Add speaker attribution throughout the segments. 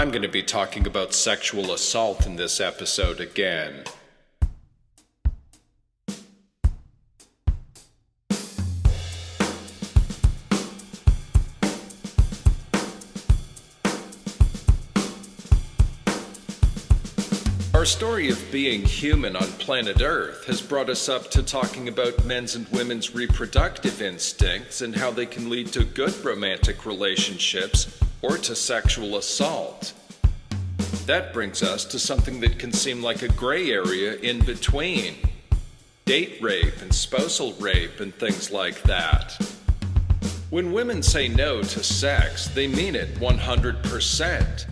Speaker 1: I'm going to be talking about sexual assault in this episode again. Our story of being human on planet Earth has brought us up to talking about men's and women's reproductive instincts and how they can lead to good romantic relationships or to sexual assault. That brings us to something that can seem like a gray area in between. Date rape and spousal rape and things like that. When women say no to sex, they mean it 100%.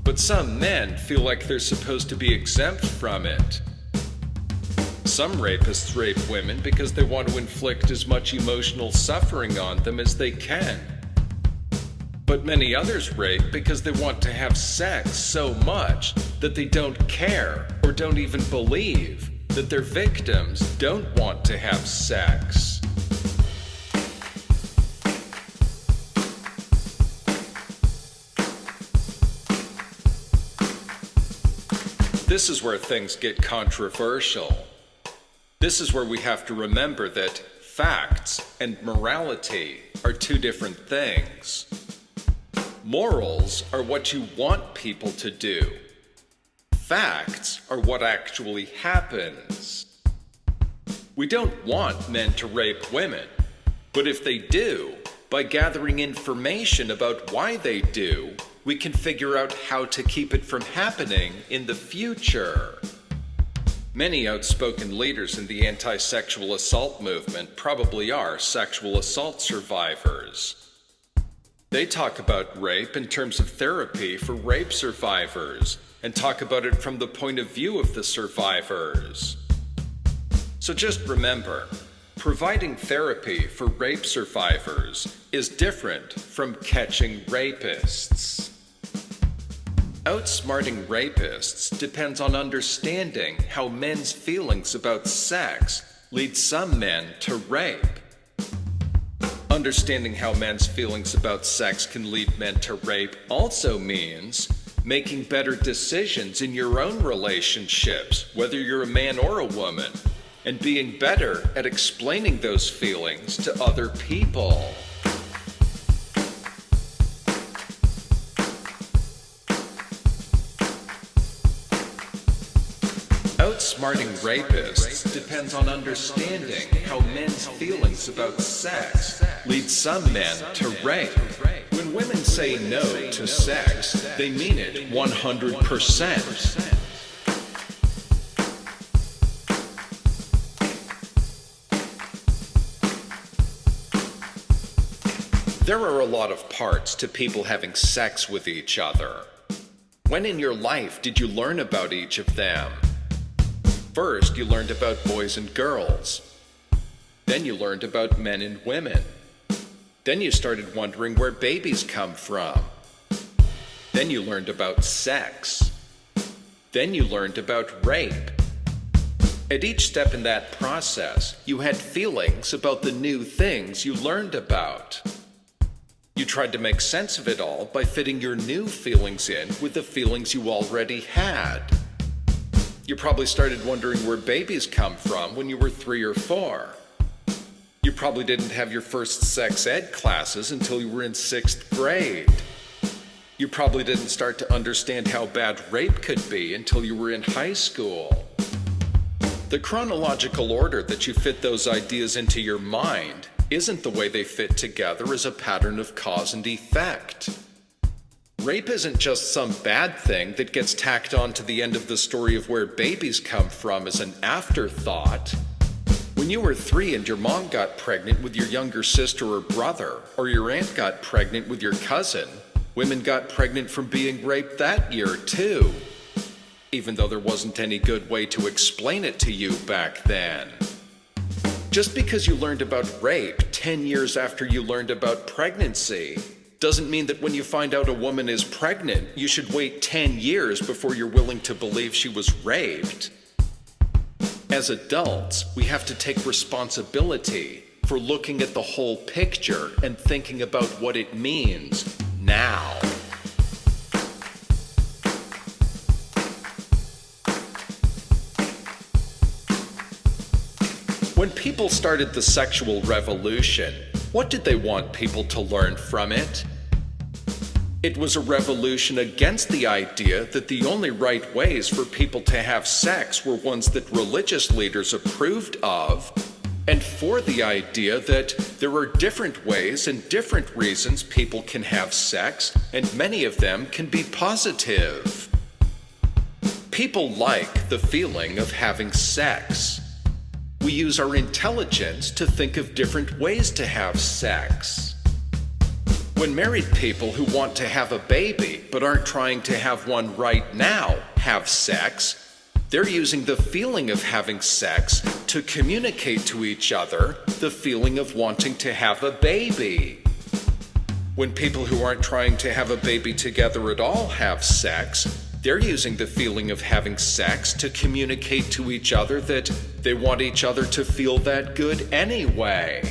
Speaker 1: But some men feel like they're supposed to be exempt from it. Some rapists rape women because they want to inflict as much emotional suffering on them as they can. But many others rape because they want to have sex so much that they don't care or don't even believe that their victims don't want to have sex. This is where things get controversial. This is where we have to remember that facts and morality are two different things. Morals are what you want people to do. Facts are what actually happens. We don't want men to rape women, but if they do, by gathering information about why they do, we can figure out how to keep it from happening in the future. Many outspoken leaders in the anti-sexual assault movement probably are sexual assault survivors. They talk about rape in terms of therapy for rape survivors and talk about it from the point of view of the survivors. So just remember, providing therapy for rape survivors is different from catching rapists. Outsmarting rapists depends on understanding how men's feelings about sex lead some men to rape. Understanding how men's feelings about sex can lead men to rape also means making better decisions in your own relationships, whether you're a man or a woman, and being better at explaining those feelings to other people. Outsmarting rapists depends on understanding how men's feelings about sex lead some men to rape. When women say no to sex, they mean it 100%. There are a lot of parts to people having sex with each other. When in your life did you learn about each of them? First, you learned about boys and girls. Then you learned about men and women. Then you started wondering where babies come from. Then you learned about sex. Then you learned about rape. At each step in that process, you had feelings about the new things you learned about. You tried to make sense of it all by fitting your new feelings in with the feelings you already had. You probably started wondering where babies come from when you were 3 or 4. You probably didn't have your first sex ed classes until you were in 6th grade. You probably didn't start to understand how bad rape could be until you were in high school. The chronological order that you fit those ideas into your mind isn't the way they fit together as a pattern of cause and effect. Rape isn't just some bad thing that gets tacked on to the end of the story of where babies come from as an afterthought. When you were 3 and your mom got pregnant with your younger sister or brother, or your aunt got pregnant with your cousin, women got pregnant from being raped that year too, even though there wasn't any good way to explain it to you back then. Just because you learned about rape 10 years after you learned about pregnancy doesn't mean that when you find out a woman is pregnant, you should wait 10 years before you're willing to believe she was raped. As adults, we have to take responsibility for looking at the whole picture and thinking about what it means now. When people started the sexual revolution, what did they want people to learn from it? It was a revolution against the idea that the only right ways for people to have sex were ones that religious leaders approved of, and for the idea that there are different ways and different reasons people can have sex, and many of them can be positive. People like the feeling of having sex. We use our intelligence to think of different ways to have sex. When married people who want to have a baby but aren't trying to have one right now have sex, they're using the feeling of having sex to communicate to each other the feeling of wanting to have a baby. When people who aren't trying to have a baby together at all have sex, they're using the feeling of having sex to communicate to each other that they want each other to feel that good anyway.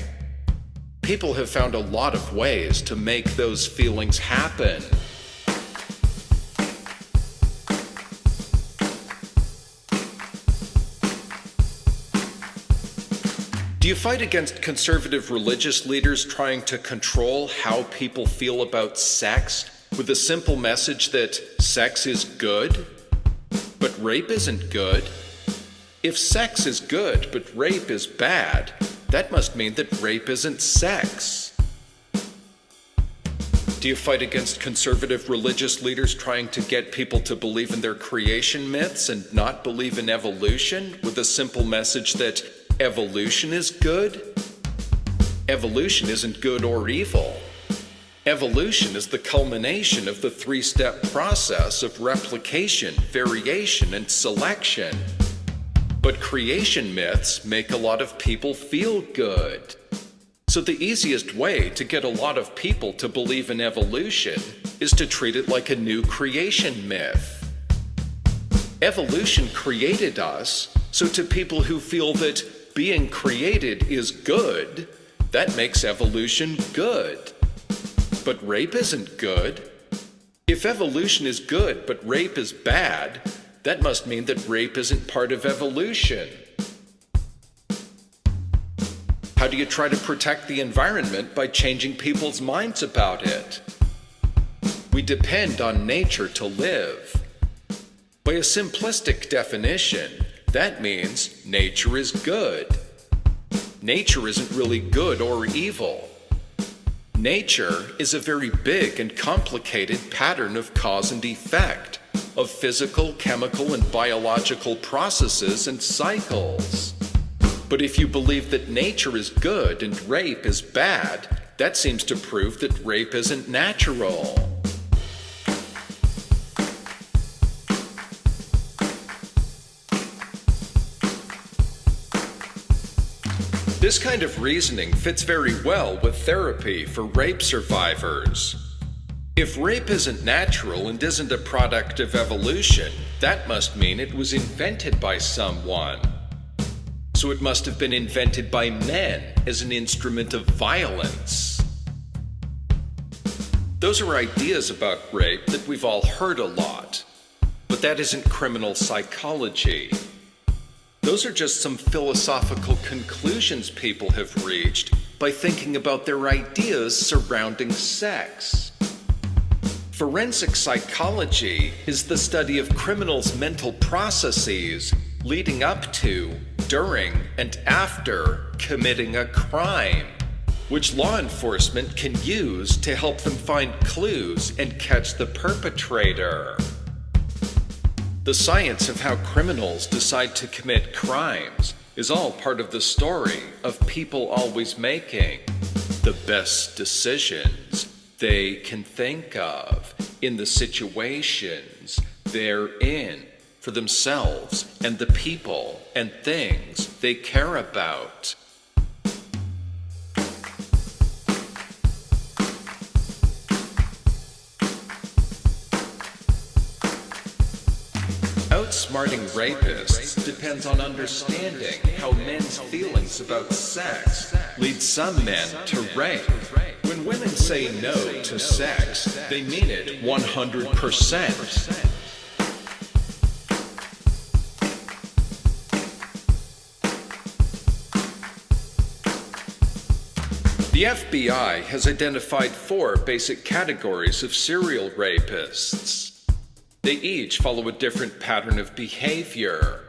Speaker 1: People have found a lot of ways to make those feelings happen. Do you fight against conservative religious leaders trying to control how people feel about sex with a simple message that sex is good, but rape isn't good? If sex is good, but rape is bad, that must mean that rape isn't sex. Do you fight against conservative religious leaders trying to get people to believe in their creation myths and not believe in evolution with a simple message that evolution is good? Evolution isn't good or evil. Evolution is the culmination of the three-step process of replication, variation, and selection. But creation myths make a lot of people feel good. So the easiest way to get a lot of people to believe in evolution is to treat it like a new creation myth. Evolution created us, so to people who feel that being created is good, that makes evolution good. But rape isn't good. If evolution is good but rape is bad, that must mean that rape isn't part of evolution. How do you try to protect the environment by changing people's minds about it? We depend on nature to live. By a simplistic definition, that means nature is good. Nature isn't really good or evil. Nature is a very big and complicated pattern of cause and effect, of physical, chemical, and biological processes and cycles. But if you believe that nature is good and rape is bad, that seems to prove that rape isn't natural. This kind of reasoning fits very well with therapy for rape survivors. If rape isn't natural and isn't a product of evolution, that must mean it was invented by someone. So it must have been invented by men as an instrument of violence. Those are ideas about rape that we've all heard a lot, but that isn't criminal psychology. Those are just some philosophical conclusions people have reached by thinking about their ideas surrounding sex. Forensic psychology is the study of criminals' mental processes leading up to, during, and after committing a crime, which law enforcement can use to help them find clues and catch the perpetrator. The science of how criminals decide to commit crimes is all part of the story of people always making the best decisions they can think of in the situations they're in for themselves and the people and things they care about. Outsmarting rapists depends on understanding how men's feelings about sex lead some men to rape. When women say no to sex, they mean it 100%. The FBI has identified 4 basic categories of serial rapists. They each follow a different pattern of behavior.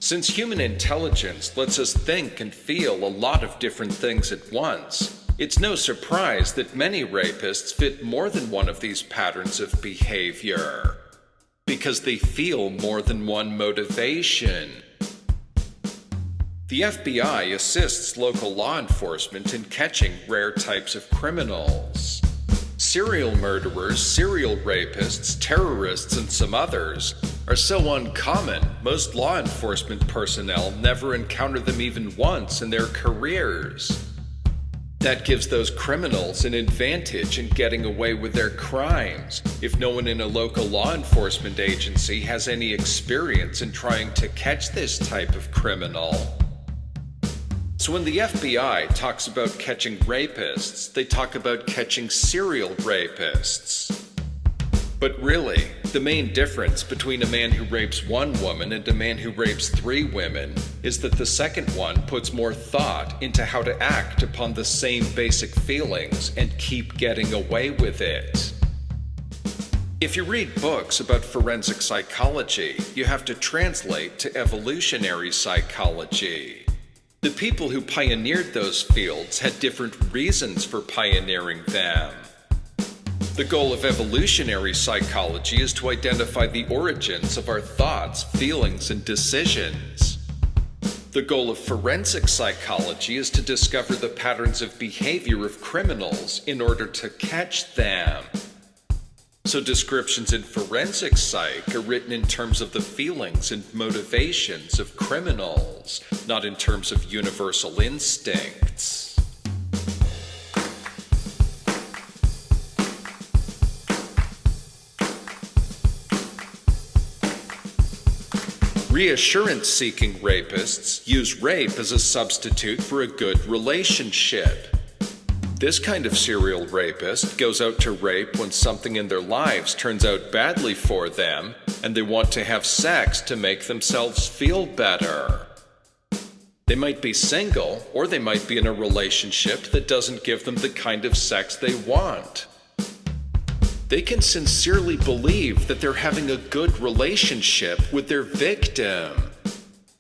Speaker 1: Since human intelligence lets us think and feel a lot of different things at once, it's no surprise that many rapists fit more than one of these patterns of behavior, because they feel more than one motivation. The FBI assists local law enforcement in catching rare types of criminals. Serial murderers, serial rapists, terrorists, and some others are so uncommon, most law enforcement personnel never encounter them even once in their careers. That gives those criminals an advantage in getting away with their crimes if no one in a local law enforcement agency has any experience in trying to catch this type of criminal. So when the FBI talks about catching rapists, they talk about catching serial rapists. But really, the main difference between a man who rapes 1 woman and a man who rapes 3 women is that the second one puts more thought into how to act upon the same basic feelings and keep getting away with it. If you read books about forensic psychology, you have to translate to evolutionary psychology. The people who pioneered those fields had different reasons for pioneering them. The goal of evolutionary psychology is to identify the origins of our thoughts, feelings, and decisions. The goal of forensic psychology is to discover the patterns of behavior of criminals in order to catch them. So descriptions in forensic psych are written in terms of the feelings and motivations of criminals, not in terms of universal instincts. Reassurance-seeking rapists use rape as a substitute for a good relationship. This kind of serial rapist goes out to rape when something in their lives turns out badly for them and they want to have sex to make themselves feel better. They might be single, or they might be in a relationship that doesn't give them the kind of sex they want. They can sincerely believe that they're having a good relationship with their victim.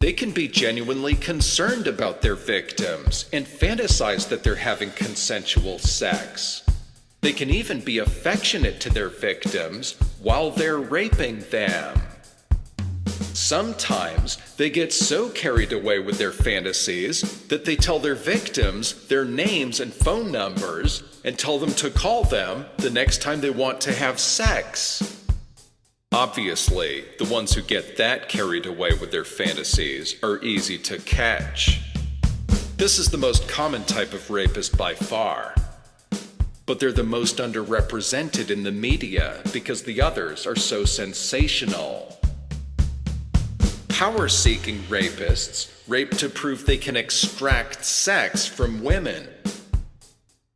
Speaker 1: They can be genuinely concerned about their victims and fantasize that they're having consensual sex. They can even be affectionate to their victims while they're raping them. Sometimes they get so carried away with their fantasies that they tell their victims their names and phone numbers and tell them to call them the next time they want to have sex. Obviously, the ones who get that carried away with their fantasies are easy to catch. This is the most common type of rapist by far. But they're the most underrepresented in the media because the others are so sensational. Power-seeking rapists rape to prove they can extract sex from women.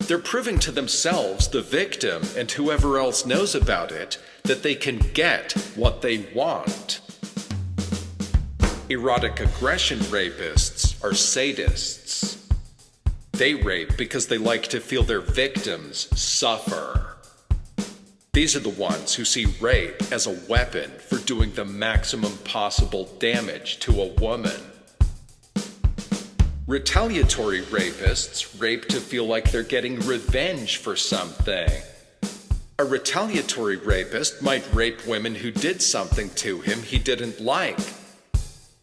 Speaker 1: They're proving to themselves, the victim, and whoever else knows about it, that they can get what they want. Erotic aggression rapists are sadists. They rape because they like to feel their victims suffer. These are the ones who see rape as a weapon for doing the maximum possible damage to a woman. Retaliatory rapists rape to feel like they're getting revenge for something. A retaliatory rapist might rape women who did something to him he didn't like.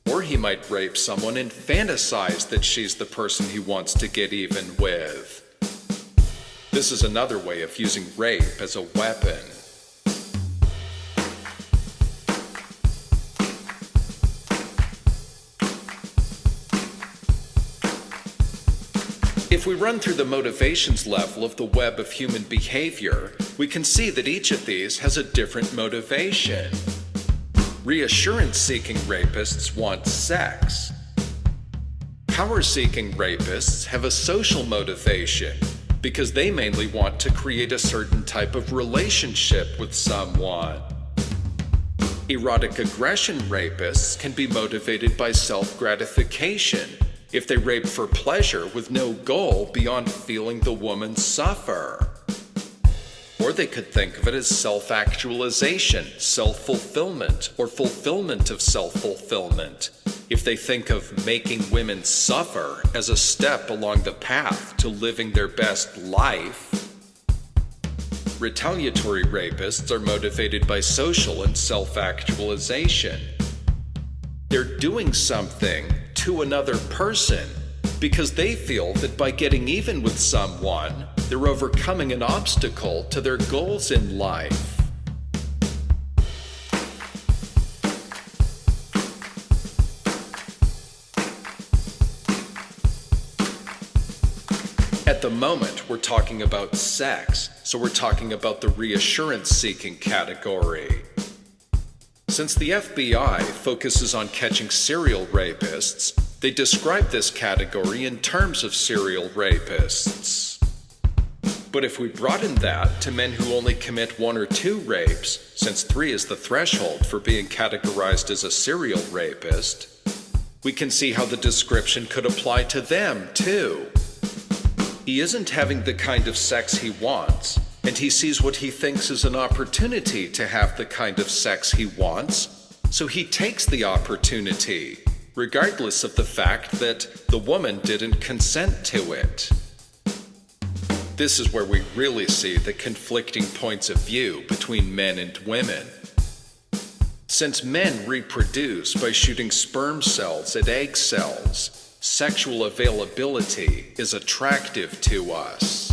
Speaker 1: Or he might rape someone and fantasize that she's the person he wants to get even with. This is another way of using rape as a weapon. If we run through the motivations level of the web of human behavior, we can see that each of these has a different motivation. Reassurance-seeking rapists want sex. Power-seeking rapists have a social motivation because they mainly want to create a certain type of relationship with someone. Erotic aggression rapists can be motivated by self-gratification if they rape for pleasure with no goal beyond feeling the woman suffer. Or they could think of it as self-actualization, self-fulfillment, or fulfillment of self-fulfillment, if they think of making women suffer as a step along the path to living their best life. Retaliatory rapists are motivated by social and self-actualization. They're doing something to another person because they feel that by getting even with someone, they're overcoming an obstacle to their goals in life. At the moment, we're talking about sex, so we're talking about the reassurance-seeking category. Since the FBI focuses on catching serial rapists, they describe this category in terms of serial rapists. But if we broaden that to men who only commit 1 or 2 rapes, since 3 is the threshold for being categorized as a serial rapist, we can see how the description could apply to them too. He isn't having the kind of sex he wants, and he sees what he thinks is an opportunity to have the kind of sex he wants, so he takes the opportunity, regardless of the fact that the woman didn't consent to it. This is where we really see the conflicting points of view between men and women. Since men reproduce by shooting sperm cells at egg cells, sexual availability is attractive to us.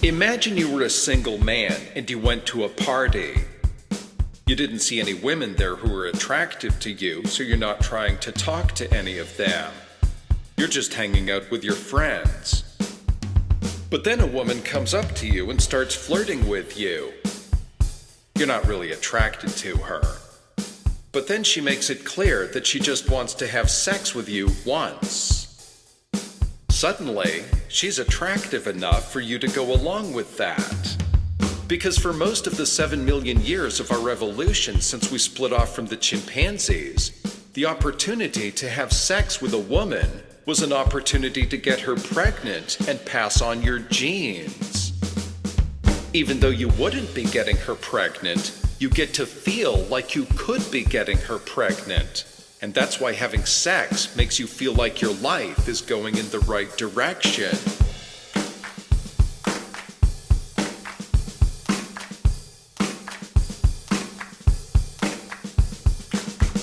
Speaker 1: Imagine you were a single man and you went to a party. You didn't see any women there who were attractive to you, so you're not trying to talk to any of them. You're just hanging out with your friends. But then a woman comes up to you and starts flirting with you. You're not really attracted to her. But then she makes it clear that she just wants to have sex with you once. Suddenly, she's attractive enough for you to go along with that. Because for most of the 7 million years of our evolution since we split off from the chimpanzees, the opportunity to have sex with a woman was an opportunity to get her pregnant and pass on your genes. Even though you wouldn't be getting her pregnant, you get to feel like you could be getting her pregnant. And that's why having sex makes you feel like your life is going in the right direction.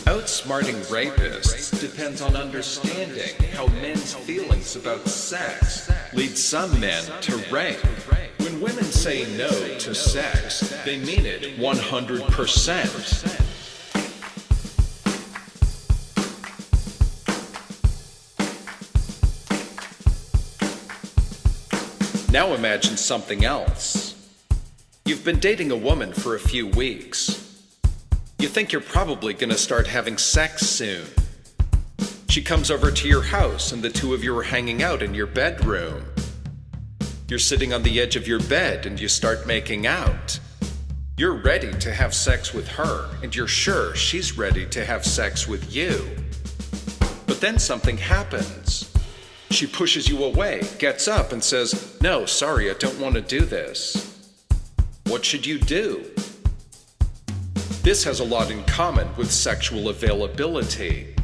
Speaker 1: Outsmarting rapists depends on understanding how men's feelings about sex lead some men to rape. When women say no to sex, they mean it 100%. Now imagine something else. You've been dating a woman for a few weeks. You think you're probably going to start having sex soon. She comes over to your house and the two of you are hanging out in your bedroom. You're sitting on the edge of your bed and you start making out. You're ready to have sex with her and you're sure she's ready to have sex with you. But then something happens. She pushes you away, gets up and says, "No, sorry, I don't want to do this." What should you do? This has a lot in common with sexual availability.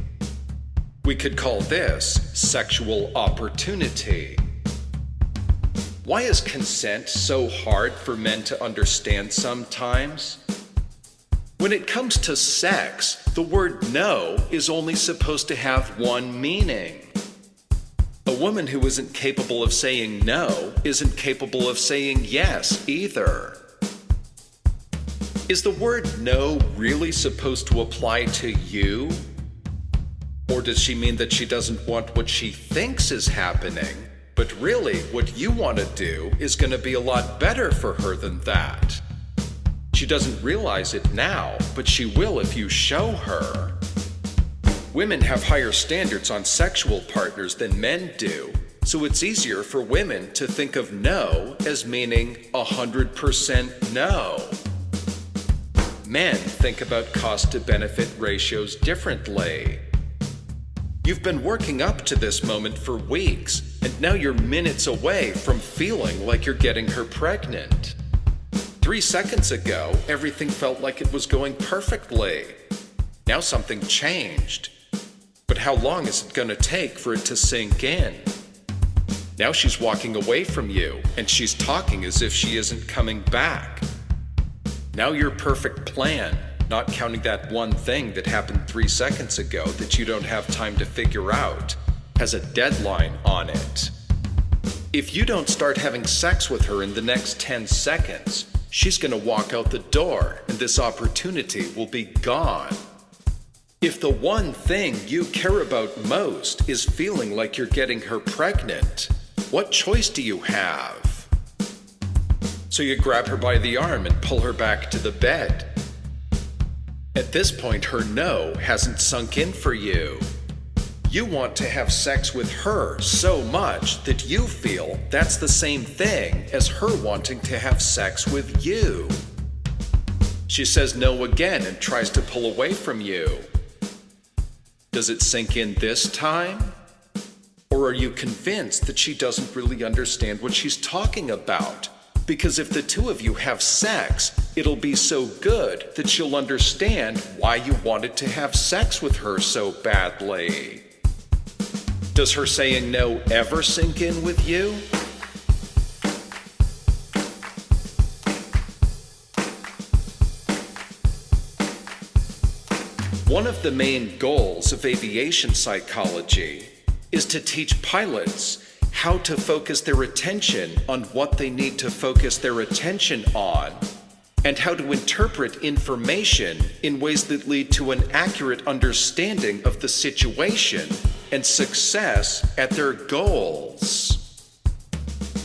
Speaker 1: We could call this sexual opportunity. Why is consent so hard for men to understand sometimes? When it comes to sex, the word no is only supposed to have one meaning. A woman who isn't capable of saying no isn't capable of saying yes either. Is the word no really supposed to apply to you? Or does she mean that she doesn't want what she thinks is happening, but really what you want to do is going to be a lot better for her than that? She doesn't realize it now, but she will if you show her. Women have higher standards on sexual partners than men do, so it's easier for women to think of no as meaning 100% no. Men think about cost-to-benefit ratios differently. You've been working up to this moment for weeks, and now you're minutes away from feeling like you're getting her pregnant. 3 seconds ago, everything felt like it was going perfectly. Now something changed. But how long is it going to take for it to sink in? Now she's walking away from you, and she's talking as if she isn't coming back. Now your perfect plan, not counting that one thing that happened 3 seconds ago that you don't have time to figure out, has a deadline on it. If you don't start having sex with her in the next 10 seconds, she's going to walk out the door and this opportunity will be gone. If the one thing you care about most is feeling like you're getting her pregnant, what choice do you have? So you grab her by the arm and pull her back to the bed. At this point, her no hasn't sunk in for you. You want to have sex with her so much that you feel that's the same thing as her wanting to have sex with you. She says no again and tries to pull away from you. Does it sink in this time? Or are you convinced that she doesn't really understand what she's talking about? Because if the two of you have sex, it'll be so good that she'll understand why you wanted to have sex with her so badly. Does her saying no ever sink in with you? One of the main goals of aviation psychology is to teach pilots how to focus their attention on what they need to focus their attention on, and how to interpret information in ways that lead to an accurate understanding of the situation and success at their goals,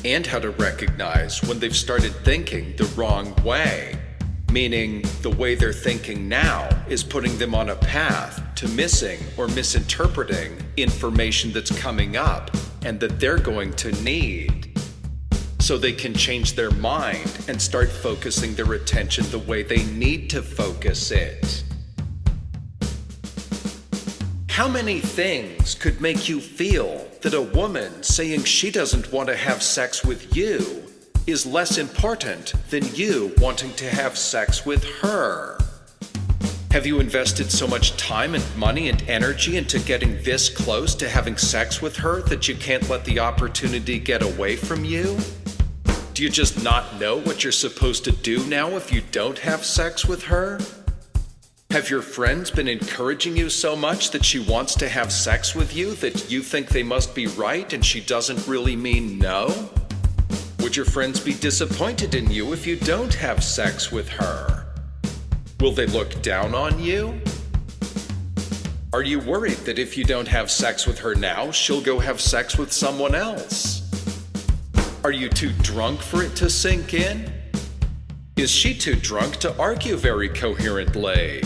Speaker 1: and how to recognize when they've started thinking the wrong way. Meaning, the way they're thinking now is putting them on a path to missing or misinterpreting information that's coming up and that they're going to need. So they can change their mind and start focusing their attention the way they need to focus it. How many things could make you feel that a woman saying she doesn't want to have sex with you is less important than you wanting to have sex with her? Have you invested so much time and money and energy into getting this close to having sex with her that you can't let the opportunity get away from you? Do you just not know what you're supposed to do now if you don't have sex with her? Have your friends been encouraging you so much that she wants to have sex with you that you think they must be right and she doesn't really mean no? Would your friends be disappointed in you if you don't have sex with her? Will they look down on you? Are you worried that if you don't have sex with her now, she'll go have sex with someone else? Are you too drunk for it to sink in? Is she too drunk to argue very coherently?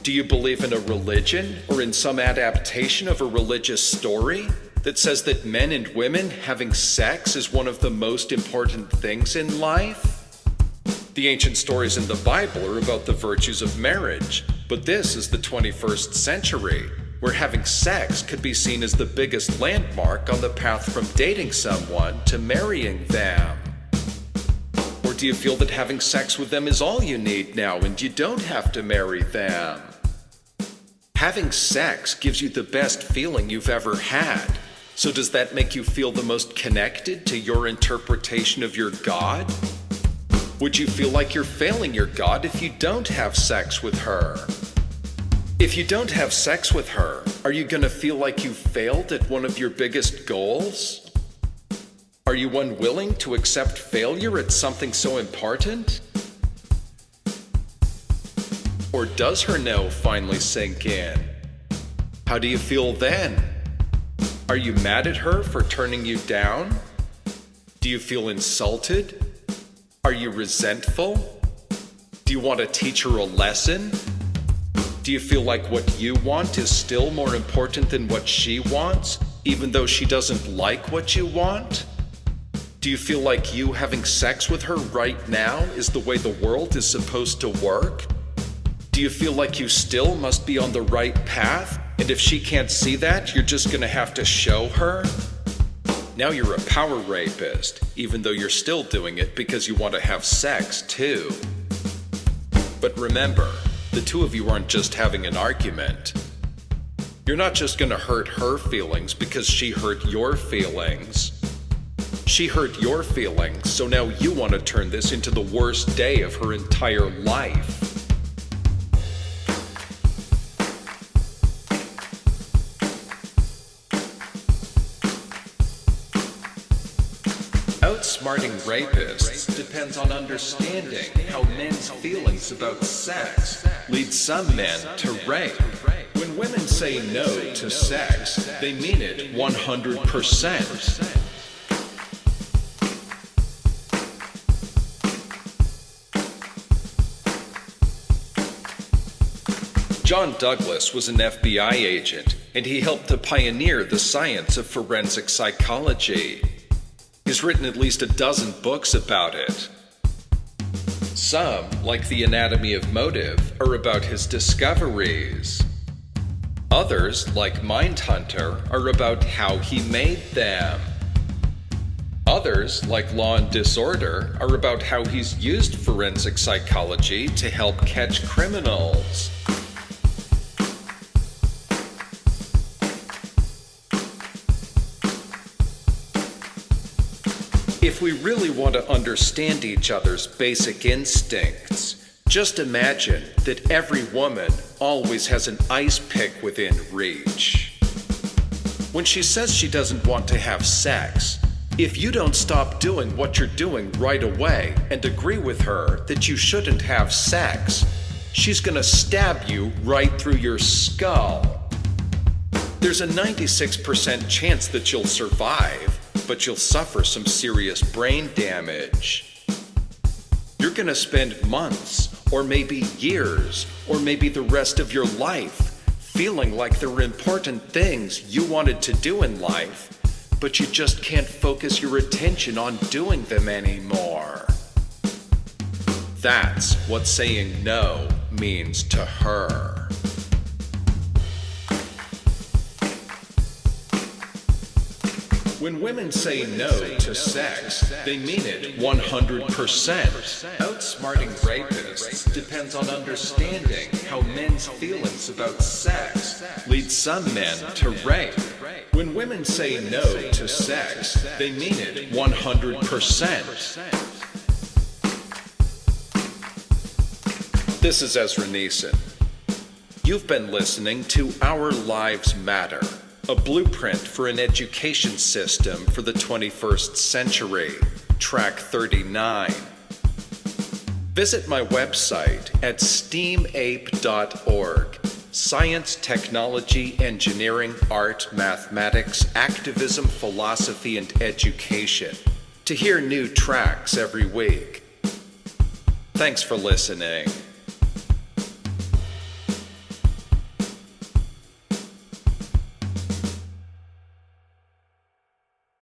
Speaker 1: Do you believe in a religion or in some adaptation of a religious story that says that men and women having sex is one of the most important things in life? The ancient stories in the Bible are about the virtues of marriage, but this is the 21st century, where having sex could be seen as the biggest landmark on the path from dating someone to marrying them. Or do you feel that having sex with them is all you need now and you don't have to marry them? Having sex gives you the best feeling you've ever had. So does that make you feel the most connected to your interpretation of your God? Would you feel like you're failing your God if you don't have sex with her? If you don't have sex with her, are you going to feel like you failed at one of your biggest goals? Are you unwilling to accept failure at something so important? Or does her no finally sink in? How do you feel then? Are you mad at her for turning you down? Do you feel insulted? Are you resentful? Do you want to teach her a lesson? Do you feel like what you want is still more important than what she wants? even though she doesn't like what you want? Do you feel like you having sex with her right now is the way the world is supposed to work? Do you feel like you still must be on the right path, and if she can't see that, you're just gonna have to show her? Now you're a power rapist, even though you're still doing it because you want to have sex too. But remember, the two of you aren't just having an argument. You're not just gonna hurt her feelings because she hurt your feelings. She hurt your feelings, so now you want to turn this into the worst day of her entire life. Outsmarting rapists depends on understanding how men's feelings about sex lead some men to rape. When women say no to sex, they mean it 100%. John Douglas was an FBI agent, and he helped to pioneer the science of forensic psychology. He's written at least a dozen books about it. Some, like The Anatomy of Motive, are about his discoveries. Others, like Mindhunter, are about how he made them. Others, like Law and Disorder, are about how he's used forensic psychology to help catch criminals. If we really want to understand each other's basic instincts, just imagine that every woman always has an ice pick within reach. When she says she doesn't want to have sex, if you don't stop doing what you're doing right away and agree with her that you shouldn't have sex, she's gonna stab you right through your skull. There's a 96% chance that you'll survive, but you'll suffer some serious brain damage. You're gonna spend months, or maybe years, or maybe the rest of your life feeling like there were important things you wanted to do in life, but you just can't focus your attention on doing them anymore. That's what saying no means to her. When women say no to sex, they mean it 100%. Outsmarting rapists depends on understanding how men's feelings about sex lead some men to rape. When women say no to sex, they mean it 100%. This is Ezra Neeson. You've been listening to Our Lives Matter, a blueprint for an education system for the 21st century, track 39. Visit my website at STEAMAPE.org. Science, technology, engineering, art, mathematics, activism, philosophy, and education, to hear new tracks every week. Thanks for listening.